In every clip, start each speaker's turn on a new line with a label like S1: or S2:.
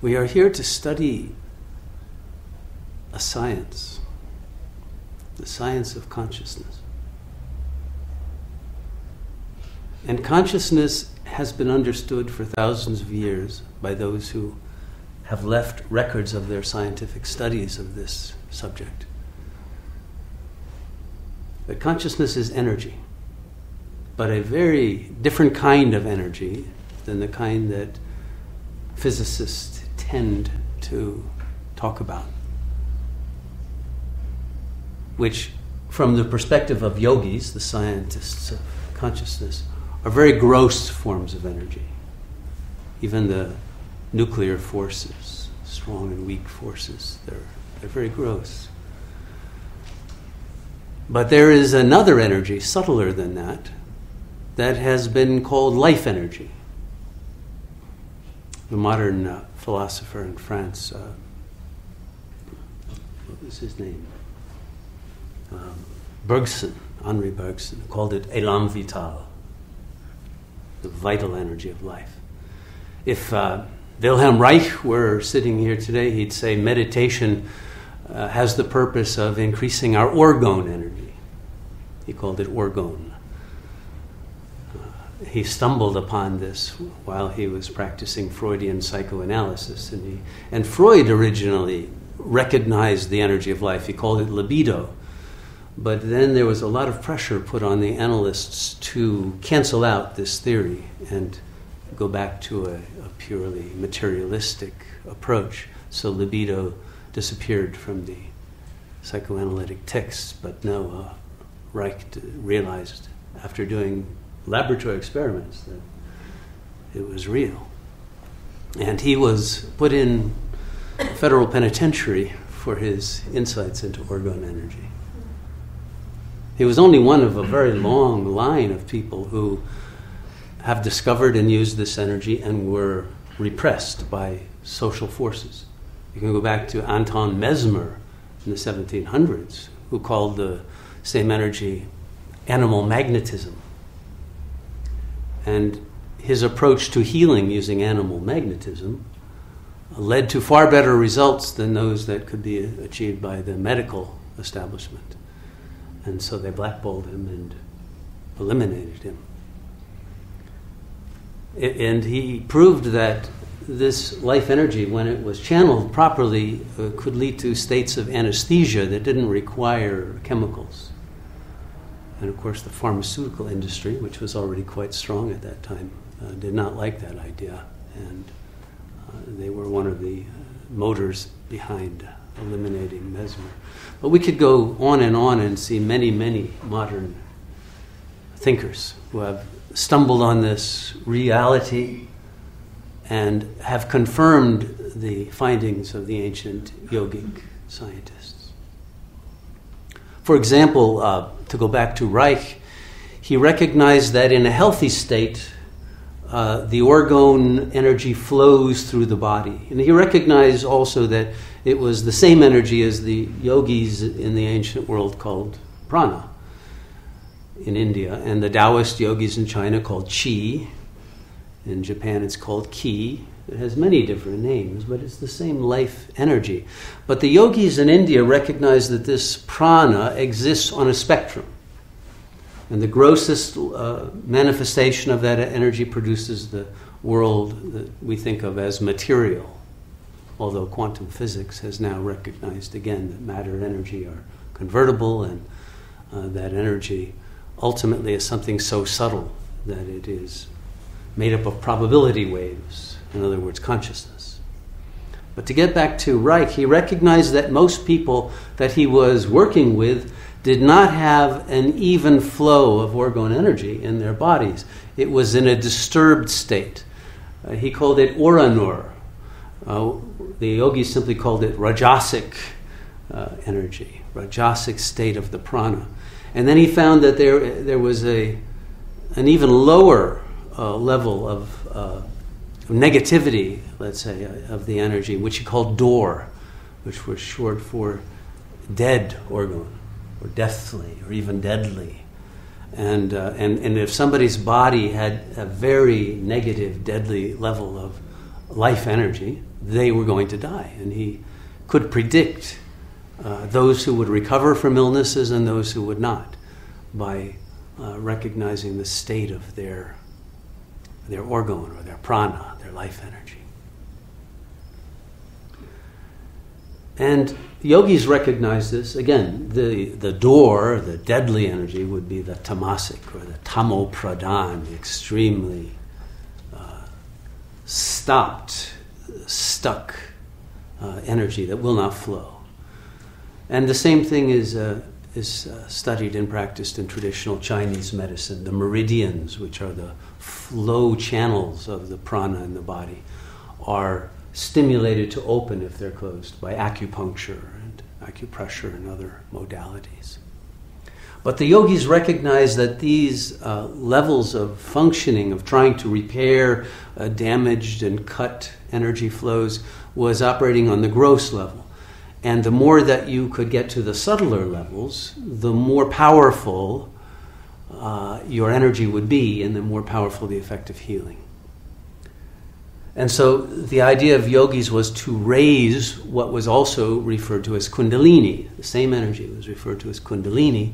S1: We are here to study a science, the science of consciousness. And consciousness has been understood for thousands of years by those who have left records of their scientific studies of this subject. That consciousness is energy, but a very different kind of energy than the kind that physicists tend to talk about, which, from the perspective of yogis, the scientists of consciousness, are very gross forms of energy. Even the nuclear forces, strong and weak forces, they're very gross. But there is another energy, subtler than that has been called life energy. The modern philosopher in France, what was his name? Bergson, Henri Bergson, called it élan vital, the vital energy of life. If Wilhelm Reich were sitting here today, he'd say meditation has the purpose of increasing our orgone energy. He called it orgone. He stumbled upon this while he was practicing Freudian psychoanalysis, and Freud originally recognized the energy of life. He called it libido. But then there was a lot of pressure put on the analysts to cancel out this theory and go back to a purely materialistic approach. So libido disappeared from the psychoanalytic texts. But no, Reich realized after doing laboratory experiments that it was real. And he was put in a federal penitentiary for his insights into orgone energy. He was only one of a very long line of people who have discovered and used this energy and were repressed by social forces. You can go back to Anton Mesmer in the 1700s, who called the same energy animal magnetism. And his approach to healing using animal magnetism led to far better results than those that could be achieved by the medical establishment. And so they blackballed him and eliminated him. And he proved that this life energy, when it was channeled properly, could lead to states of anesthesia that didn't require chemicals. And of course the pharmaceutical industry, which was already quite strong at that time, did not like that idea. And they were one of the motors behind eliminating Mesmer. But we could go on and see many, many modern thinkers who have stumbled on this reality and have confirmed the findings of the ancient yogic scientists. For example, to go back to Reich, he recognized that in a healthy state, the orgone energy flows through the body. And he recognized also that it was the same energy as the yogis in the ancient world called prana in India, and the Taoist yogis in China called qi. In Japan it's called ki. It has many different names, but it's the same life energy. But the yogis in India recognize that this prana exists on a spectrum. And the grossest manifestation of that energy produces the world that we think of as material. Although quantum physics has now recognized again that matter and energy are convertible, and that energy ultimately is something so subtle that it is made up of probability waves, in other words, consciousness. But to get back to Reich, he recognized that most people that he was working with did not have an even flow of orgone energy in their bodies. It was in a disturbed state. He called it oranur. The yogis simply called it rajasic energy, rajasic state of the prana. And then he found that there was an even lower level of negativity, let's say, of the energy, which he called dor, which was short for dead orgone, or deathly, or even deadly. And if somebody's body had a very negative, deadly level life energy, they were going to die. And he could predict those who would recover from illnesses and those who would not by recognizing the state of their orgone or their prana, their life energy. And yogis recognize this. Again, the door, the deadly energy, would be the tamasic or the tamo pradhan, the extremely stuck energy that will not flow. And the same thing is studied and practiced in traditional Chinese medicine. The meridians, which are the flow channels of the prana in the body, are stimulated to open if they're closed by acupuncture and acupressure and other modalities. But the yogis recognize that these levels of functioning, of trying to repair damaged and cut energy flows, was operating on the gross level. And the more that you could get to the subtler levels, the more powerful your energy would be, and the more powerful the effect of healing. And so the idea of yogis was to raise what was also referred to as kundalini. The same energy was referred to as kundalini.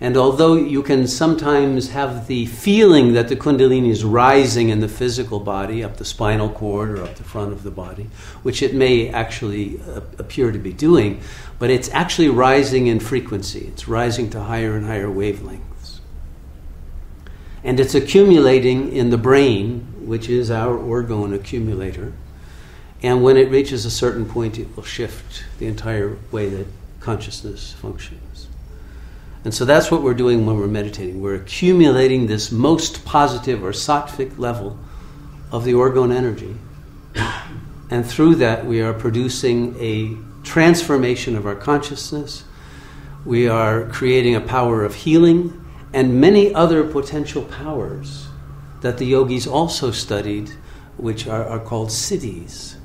S1: And although you can sometimes have the feeling that the kundalini is rising in the physical body, up the spinal cord or up the front of the body, which it may actually appear to be doing, but it's actually rising in frequency. It's rising to higher and higher wavelengths. And it's accumulating in the brain, which is our orgone accumulator. And when it reaches a certain point, it will shift the entire way that consciousness functions. And so that's what we're doing when we're meditating. We're accumulating this most positive or sattvic level of the orgone energy. And through that, we are producing a transformation of our consciousness. We are creating a power of healing and many other potential powers that the yogis also studied, which are called siddhis.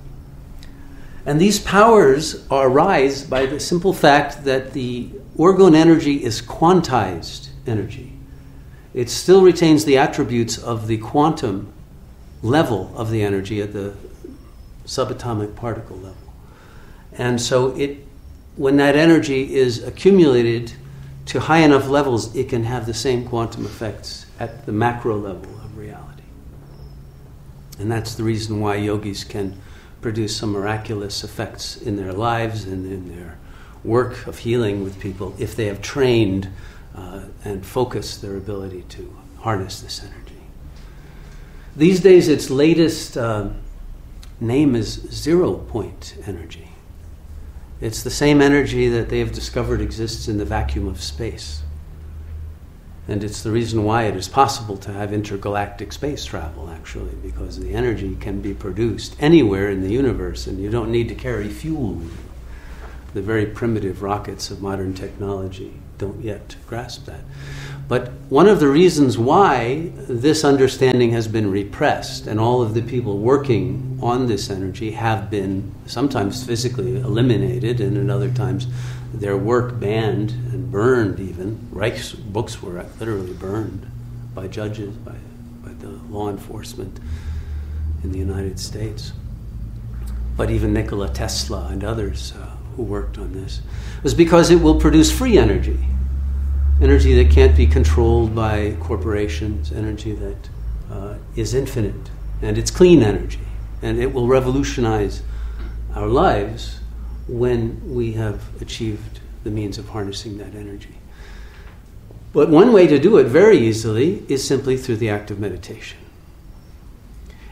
S1: And these powers arise by the simple fact that the orgone energy is quantized energy. It still retains the attributes of the quantum level of the energy at the subatomic particle level. And so when that energy is accumulated to high enough levels, it can have the same quantum effects at the macro level of reality. And that's the reason why yogis can produce some miraculous effects in their lives and in their work of healing with people if they have trained and focused their ability to harness this energy. These days, its latest name is 0-point energy. It's the same energy that they have discovered exists in the vacuum of space. And it's the reason why it is possible to have intergalactic space travel, actually, because the energy can be produced anywhere in the universe, and you don't need to carry fuel with you. The very primitive rockets of modern technology don't yet grasp that. But one of the reasons why this understanding has been repressed, and all of the people working on this energy have been sometimes physically eliminated, and at other times their work banned and burned even. Reich's books were literally burned by judges, by the law enforcement in the United States. But even Nikola Tesla and others who worked on this, was because it will produce free energy. Energy that can't be controlled by corporations, energy that is infinite, and it's clean energy. And it will revolutionize our lives when we have achieved the means of harnessing that energy. But one way to do it very easily is simply through the act of meditation.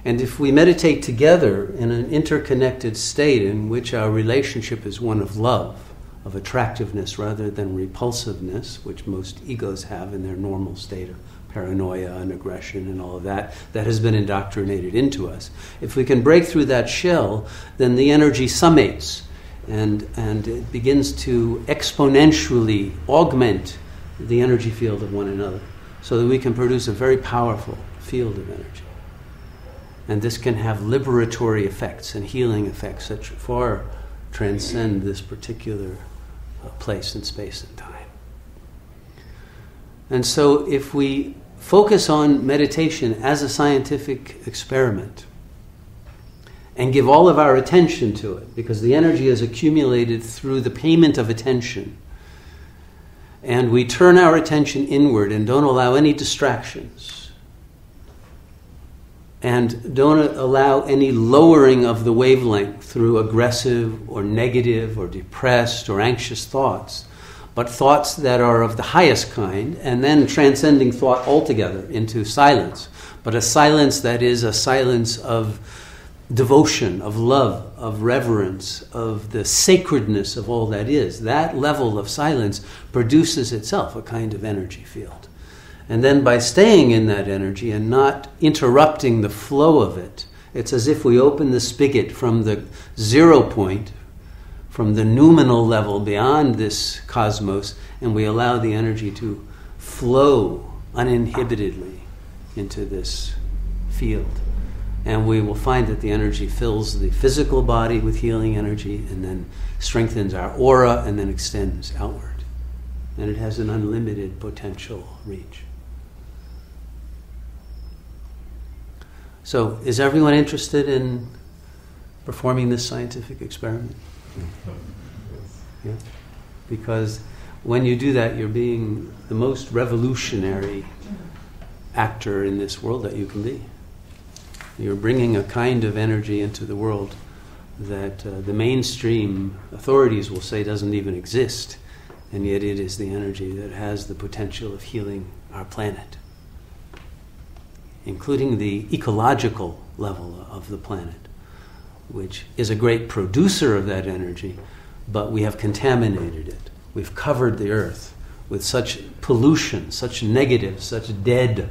S1: And if we meditate together in an interconnected state in which our relationship is one of love, of attractiveness rather than repulsiveness, which most egos have in their normal state of paranoia and aggression and all of that has been indoctrinated into us. If we can break through that shell, then the energy summates and it begins to exponentially augment the energy field of one another so that we can produce a very powerful field of energy. And this can have liberatory effects and healing effects that far transcend this particular place in space and time. And so if we focus on meditation as a scientific experiment and give all of our attention to it, because the energy is accumulated through the payment of attention. And we turn our attention inward and don't allow any distractions. And don't allow any lowering of the wavelength through aggressive or negative or depressed or anxious thoughts, but thoughts that are of the highest kind, and then transcending thought altogether into silence. But a silence that is a silence of devotion, of love, of reverence, of the sacredness of all that is. That level of silence produces itself a kind of energy field. And then by staying in that energy and not interrupting the flow of it, it's as if we open the spigot from the 0 point, from the noumenal level beyond this cosmos, and we allow the energy to flow uninhibitedly into this field. And we will find that the energy fills the physical body with healing energy, and then strengthens our aura, and then extends outward. And it has an unlimited potential reach. So, is everyone interested in performing this scientific experiment? Yeah? Because when you do that, you're being the most revolutionary actor in this world that you can be. You're bringing a kind of energy into the world that the mainstream authorities will say doesn't even exist, and yet it is the energy that has the potential of healing our planet, including the ecological level of the planet, which is a great producer of that energy, but we have contaminated it. We've covered the earth with such pollution, such negative, such dead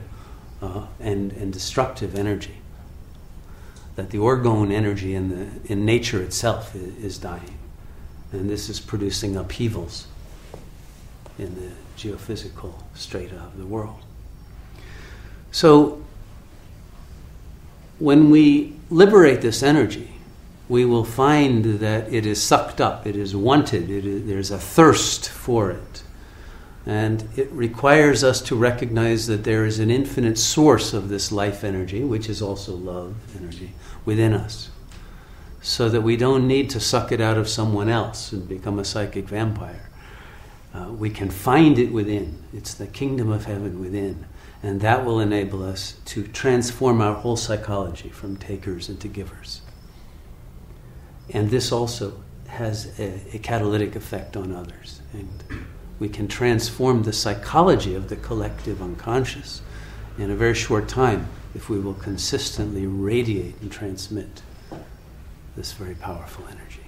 S1: and destructive energy, that the orgone energy in nature itself is dying. And this is producing upheavals in the geophysical strata of the world. So, when we liberate this energy, we will find that it is sucked up, it is wanted, there's a thirst for it. And it requires us to recognize that there is an infinite source of this life energy, which is also love energy, within us. So that we don't need to suck it out of someone else and become a psychic vampire. We can find it within. It's the kingdom of heaven within. And that will enable us to transform our whole psychology from takers into givers. And this also has a catalytic effect on others. And we can transform the psychology of the collective unconscious in a very short time if we will consistently radiate and transmit this very powerful energy.